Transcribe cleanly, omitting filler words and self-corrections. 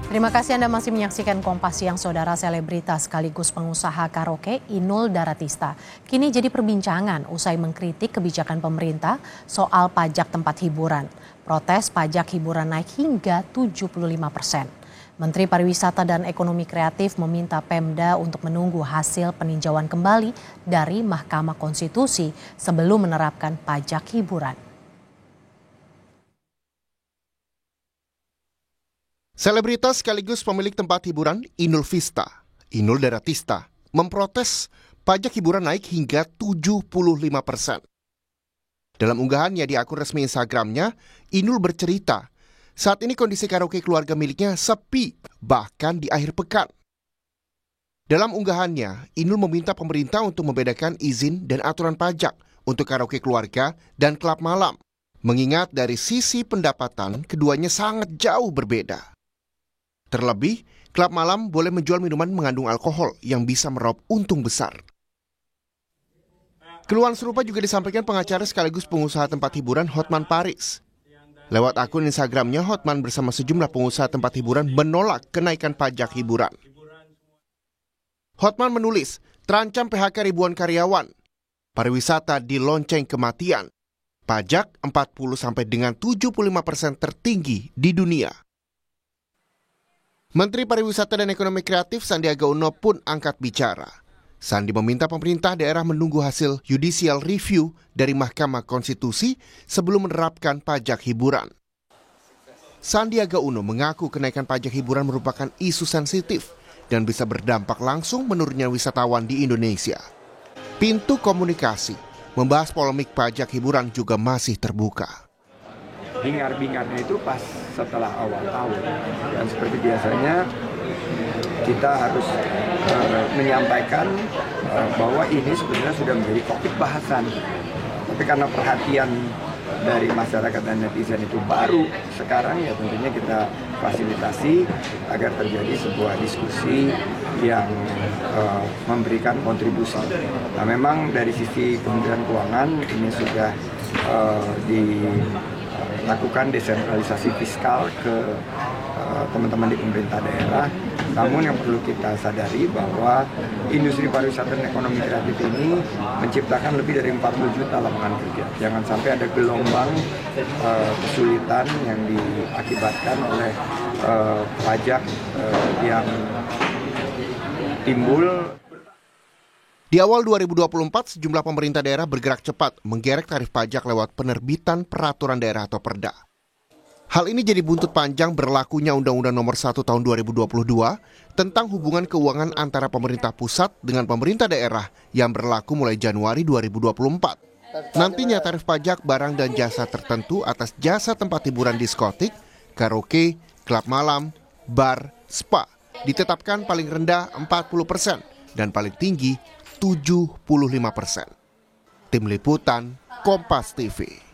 Terima kasih Anda masih menyaksikan Kompas Siang. Saudara, selebritas sekaligus pengusaha karaoke Inul Daratista kini jadi perbincangan usai mengkritik kebijakan pemerintah soal pajak tempat hiburan. Protes pajak hiburan naik hingga 75%. Menteri Pariwisata dan Ekonomi Kreatif meminta Pemda untuk menunggu hasil peninjauan kembali dari Mahkamah Konstitusi sebelum menerapkan pajak hiburan. Selebritas sekaligus pemilik tempat hiburan Inul Daratista, memprotes pajak hiburan naik hingga 75%. Dalam unggahannya di akun resmi Instagramnya, Inul bercerita, saat ini kondisi karaoke keluarga miliknya sepi, bahkan di akhir pekan. Dalam unggahannya, Inul meminta pemerintah untuk membedakan izin dan aturan pajak untuk karaoke keluarga dan klub malam, mengingat dari sisi pendapatan keduanya sangat jauh berbeda. Terlebih, klub malam boleh menjual minuman mengandung alkohol yang bisa meraup untung besar. Keluhan serupa juga disampaikan pengacara sekaligus pengusaha tempat hiburan Hotman Paris. Lewat akun Instagramnya, Hotman bersama sejumlah pengusaha tempat hiburan menolak kenaikan pajak hiburan. Hotman menulis, terancam PHK ribuan karyawan, pariwisata dilonceng kematian, pajak 40 sampai dengan 75% tertinggi di dunia. Menteri Pariwisata dan Ekonomi Kreatif Sandiaga Uno pun angkat bicara. Sandi meminta pemerintah daerah menunggu hasil judicial review dari Mahkamah Konstitusi sebelum menerapkan pajak hiburan. Sandiaga Uno mengaku kenaikan pajak hiburan merupakan isu sensitif dan bisa berdampak langsung menurunnya wisatawan di Indonesia. Pintu komunikasi membahas polemik pajak hiburan juga masih terbuka. Hingar-bingarnya itu pas setelah awal tahun, dan seperti biasanya kita harus menyampaikan bahwa ini sebenarnya sudah menjadi topik bahasan, tapi karena perhatian dari masyarakat dan netizen itu baru sekarang, ya tentunya kita fasilitasi agar terjadi sebuah diskusi yang memberikan kontribusi. Nah, memang dari sisi Kementerian Keuangan ini sudah dilakukan desentralisasi fiskal ke teman-teman di pemerintah daerah. Namun yang perlu kita sadari bahwa industri pariwisata dan ekonomi kreatif ini menciptakan lebih dari 40 juta lapangan kerja. Jangan sampai ada gelombang kesulitan yang diakibatkan oleh pajak yang timbul. Di awal 2024, sejumlah pemerintah daerah bergerak cepat menggerek tarif pajak lewat penerbitan peraturan daerah atau perda. Hal ini jadi buntut panjang berlakunya Undang-Undang Nomor 1 Tahun 2022 tentang hubungan keuangan antara pemerintah pusat dengan pemerintah daerah yang berlaku mulai Januari 2024. Nantinya tarif pajak barang dan jasa tertentu atas jasa tempat hiburan diskotik, karaoke, klub malam, bar, spa ditetapkan paling rendah 40% dan paling tinggi 75%. Tim Liputan, Kompas TV.